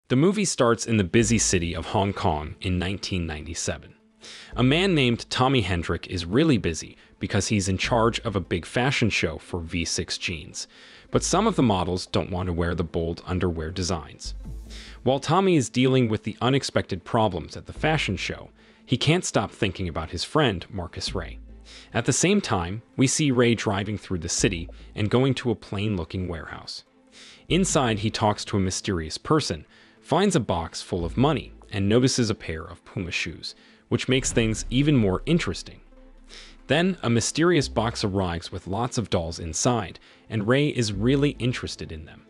The movie starts in the busy city of Hong Kong in 1997. A man named Tommy Hendrick is really busy because he's in charge of a big fashion show for V6 jeans, but some of the models don't want to wear the bold underwear designs. While Tommy is dealing with the unexpected problems at the fashion show, he can't stop thinking about his friend Marcus Ray. At the same time, we see Ray driving through the city and going to a plain-looking warehouse. Inside, he talks to a mysterious person, finds a box full of money, and notices a pair of Puma shoes, which makes things even more interesting. Then, a mysterious box arrives with lots of dolls inside, and Ray is really interested in them.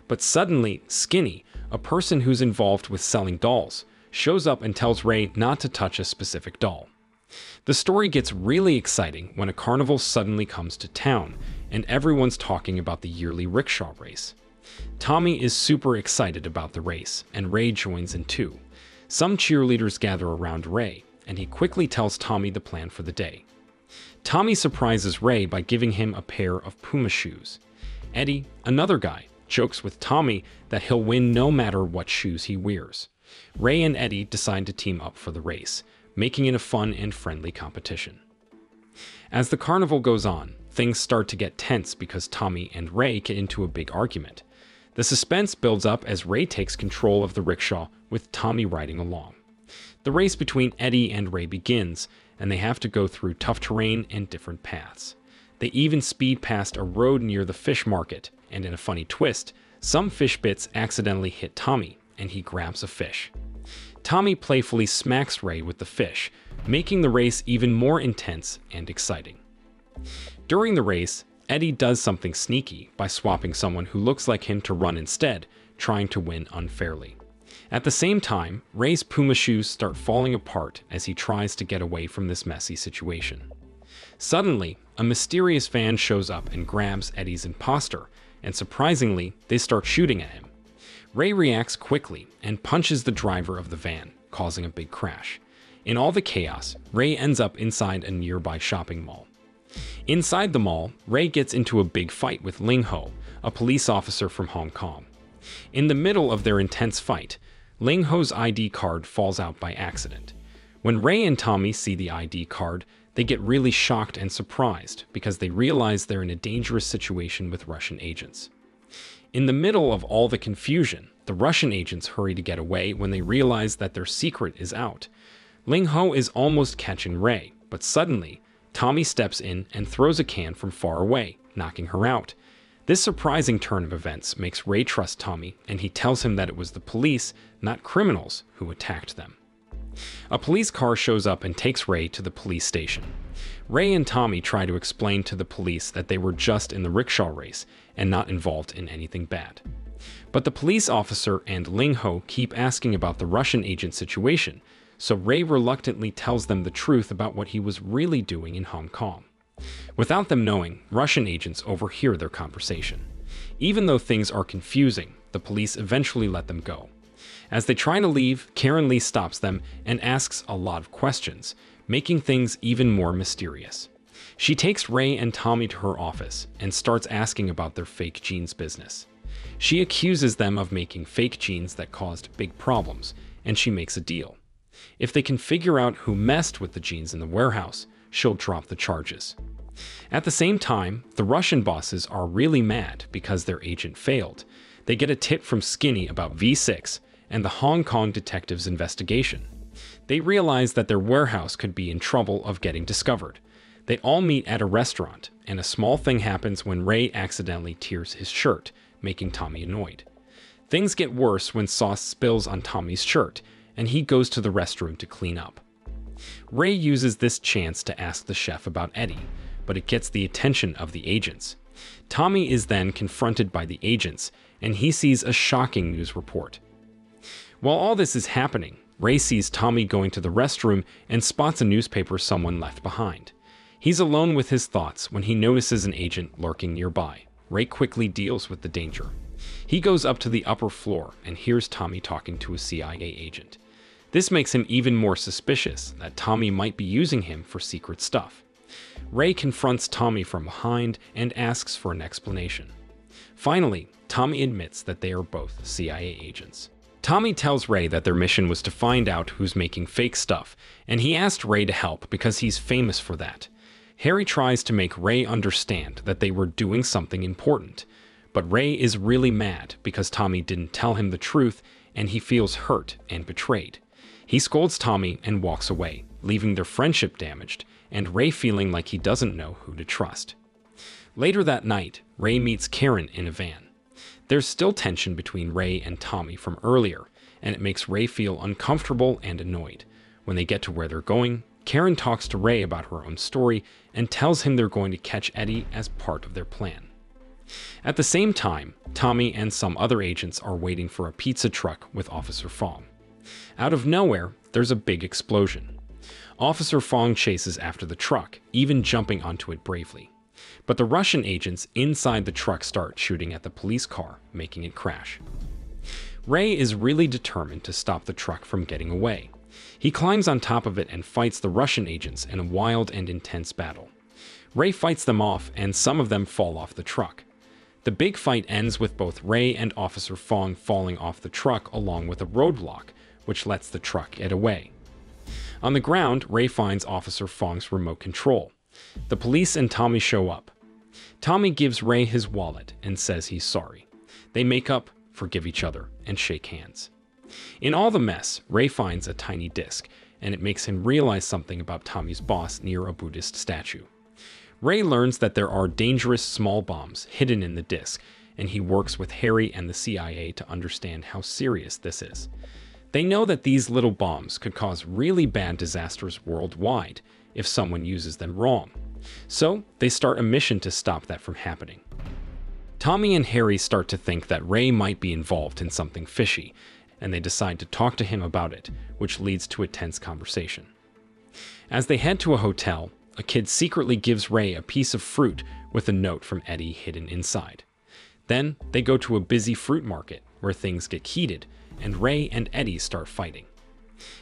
But suddenly, Skinny, a person who's involved with selling dolls, shows up and tells Ray not to touch a specific doll. The story gets really exciting when a carnival suddenly comes to town, and everyone's talking about the yearly rickshaw race. Tommy is super excited about the race, and Ray joins in too. Some cheerleaders gather around Ray, and he quickly tells Tommy the plan for the day. Tommy surprises Ray by giving him a pair of Puma shoes. Eddie, another guy, jokes with Tommy that he'll win no matter what shoes he wears. Ray and Eddie decide to team up for the race, making it a fun and friendly competition. As the carnival goes on, things start to get tense because Tommy and Ray get into a big argument. The suspense builds up as Ray takes control of the rickshaw with Tommy riding along. The race between Eddie and Ray begins, and they have to go through tough terrain and different paths. They even speed past a road near the fish market, and in a funny twist, some fish bits accidentally hit Tommy, and he grabs a fish. Tommy playfully smacks Ray with the fish, making the race even more intense and exciting. During the race, Eddie does something sneaky by swapping someone who looks like him to run instead, trying to win unfairly. At the same time, Ray's Puma shoes start falling apart as he tries to get away from this messy situation. Suddenly, a mysterious van shows up and grabs Eddie's imposter, and surprisingly, they start shooting at him. Ray reacts quickly and punches the driver of the van, causing a big crash. In all the chaos, Ray ends up inside a nearby shopping mall. Inside the mall, Ray gets into a big fight with Ling Ho, a police officer from Hong Kong. In the middle of their intense fight, Ling Ho's ID card falls out by accident. When Ray and Tommy see the ID card, they get really shocked and surprised because they realize they're in a dangerous situation with Russian agents. In the middle of all the confusion, the Russian agents hurry to get away when they realize that their secret is out. Ling Ho is almost catching Ray, but suddenly, Tommy steps in and throws a can from far away, knocking her out. This surprising turn of events makes Ray trust Tommy, and he tells him that it was the police, not criminals, who attacked them. A police car shows up and takes Ray to the police station. Ray and Tommy try to explain to the police that they were just in the rickshaw race and not involved in anything bad. But the police officer and Ling Ho keep asking about the Russian agent situation, so Ray reluctantly tells them the truth about what he was really doing in Hong Kong. Without them knowing, Russian agents overhear their conversation. Even though things are confusing, the police eventually let them go. As they try to leave, Karen Lee stops them and asks a lot of questions, making things even more mysterious. She takes Ray and Tommy to her office and starts asking about their fake jeans business. She accuses them of making fake jeans that caused big problems, and she makes a deal. If they can figure out who messed with the jeans in the warehouse, she'll drop the charges. At the same time, the Russian bosses are really mad because their agent failed. They get a tip from Skinny about V6 and the Hong Kong detective's investigation. They realize that their warehouse could be in trouble of getting discovered. They all meet at a restaurant, and a small thing happens when Ray accidentally tears his shirt, making Tommy annoyed. Things get worse when sauce spills on Tommy's shirt, and he goes to the restroom to clean up. Ray uses this chance to ask the chef about Eddie, but it gets the attention of the agents. Tommy is then confronted by the agents, and he sees a shocking news report. While all this is happening, Ray sees Tommy going to the restroom and spots a newspaper someone left behind. He's alone with his thoughts when he notices an agent lurking nearby. Ray quickly deals with the danger. He goes up to the upper floor and hears Tommy talking to a CIA agent. This makes him even more suspicious that Tommy might be using him for secret stuff. Ray confronts Tommy from behind and asks for an explanation. Finally, Tommy admits that they are both CIA agents. Tommy tells Ray that their mission was to find out who's making fake stuff, and he asked Ray to help because he's famous for that. Harry tries to make Ray understand that they were doing something important, but Ray is really mad because Tommy didn't tell him the truth, and he feels hurt and betrayed. He scolds Tommy and walks away, leaving their friendship damaged, and Ray feeling like he doesn't know who to trust. Later that night, Ray meets Karen in a van. There's still tension between Ray and Tommy from earlier, and it makes Ray feel uncomfortable and annoyed. When they get to where they're going, Karen talks to Ray about her own story and tells him they're going to catch Eddie as part of their plan. At the same time, Tommy and some other agents are waiting for a pizza truck with Officer Fong. Out of nowhere, there's a big explosion. Officer Fong chases after the truck, even jumping onto it bravely. But the Russian agents inside the truck start shooting at the police car, making it crash. Ray is really determined to stop the truck from getting away. He climbs on top of it and fights the Russian agents in a wild and intense battle. Ray fights them off, and some of them fall off the truck. The big fight ends with both Ray and Officer Fong falling off the truck along with a roadblock, which lets the truck get away. On the ground, Ray finds Officer Fong's remote control. The police and Tommy show up. Tommy gives Ray his wallet and says he's sorry. They make up, forgive each other, and shake hands. In all the mess, Ray finds a tiny disc, and it makes him realize something about Tommy's boss near a Buddhist statue. Ray learns that there are dangerous small bombs hidden in the disc, and he works with Harry and the CIA to understand how serious this is. They know that these little bombs could cause really bad disasters worldwide if someone uses them wrong. So they start a mission to stop that from happening. Tommy and Harry start to think that Ray might be involved in something fishy, and they decide to talk to him about it, which leads to a tense conversation. As they head to a hotel, a kid secretly gives Ray a piece of fruit with a note from Eddie hidden inside. Then they go to a busy fruit market where things get heated, and Ray and Eddie start fighting.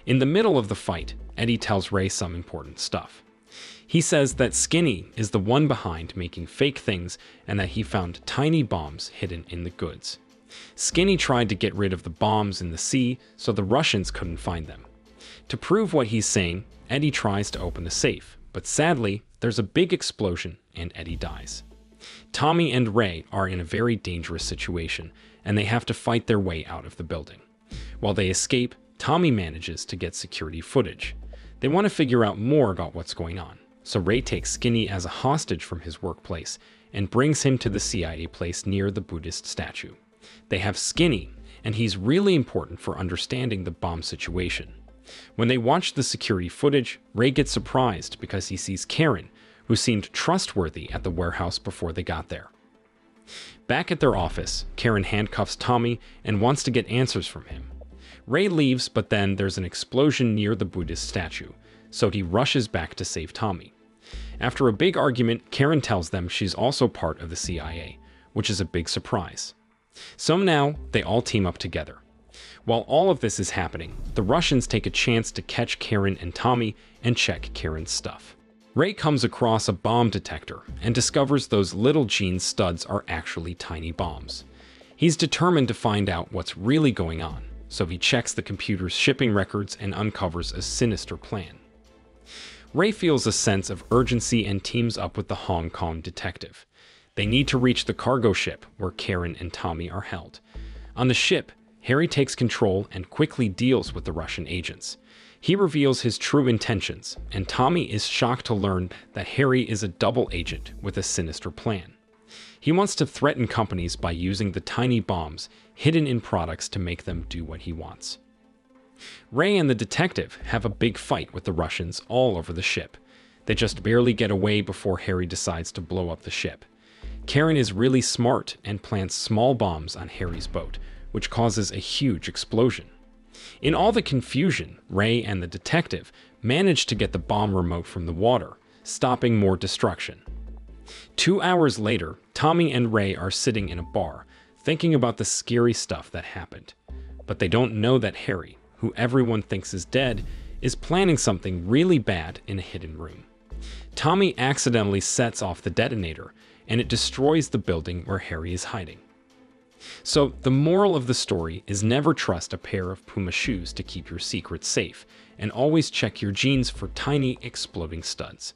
In the middle of the fight, Eddie tells Ray some important stuff. He says that Skinny is the one behind making fake things and that he found tiny bombs hidden in the goods. Skinny tried to get rid of the bombs in the sea so the Russians couldn't find them. To prove what he's saying, Eddie tries to open the safe, but sadly, there's a big explosion and Eddie dies. Tommy and Ray are in a very dangerous situation, and they have to fight their way out of the building. While they escape, Tommy manages to get security footage. They want to figure out more about what's going on, so Ray takes Skinny as a hostage from his workplace and brings him to the CIA place near the Buddhist statue. They have Skinny, and he's really important for understanding the bomb situation. When they watch the security footage, Ray gets surprised because he sees Karen, who seemed trustworthy at the warehouse before they got there. Back at their office, Karen handcuffs Tommy and wants to get answers from him. Ray leaves, but then there's an explosion near the Buddhist statue, so he rushes back to save Tommy. After a big argument, Karen tells them she's also part of the CIA, which is a big surprise. So now, they all team up together. While all of this is happening, the Russians take a chance to catch Karen and Tommy and check Karen's stuff. Ray comes across a bomb detector and discovers those little jean studs are actually tiny bombs. He's determined to find out what's really going on, so he checks the computer's shipping records and uncovers a sinister plan. Ray feels a sense of urgency and teams up with the Hong Kong detective. They need to reach the cargo ship where Karen and Tommy are held. On the ship, Harry takes control and quickly deals with the Russian agents. He reveals his true intentions, and Tommy is shocked to learn that Harry is a double agent with a sinister plan. He wants to threaten companies by using the tiny bombs hidden in products to make them do what he wants. Ray and the detective have a big fight with the Russians all over the ship. They just barely get away before Harry decides to blow up the ship. Karen is really smart and plants small bombs on Harry's boat, which causes a huge explosion. In all the confusion, Ray and the detective manage to get the bomb remote from the water, stopping more destruction. 2 hours later, Tommy and Ray are sitting in a bar, thinking about the scary stuff that happened. But they don't know that Harry, who everyone thinks is dead, is planning something really bad in a hidden room. Tommy accidentally sets off the detonator, and it destroys the building where Harry is hiding. So, the moral of the story is never trust a pair of Puma shoes to keep your secrets safe, and always check your jeans for tiny exploding studs.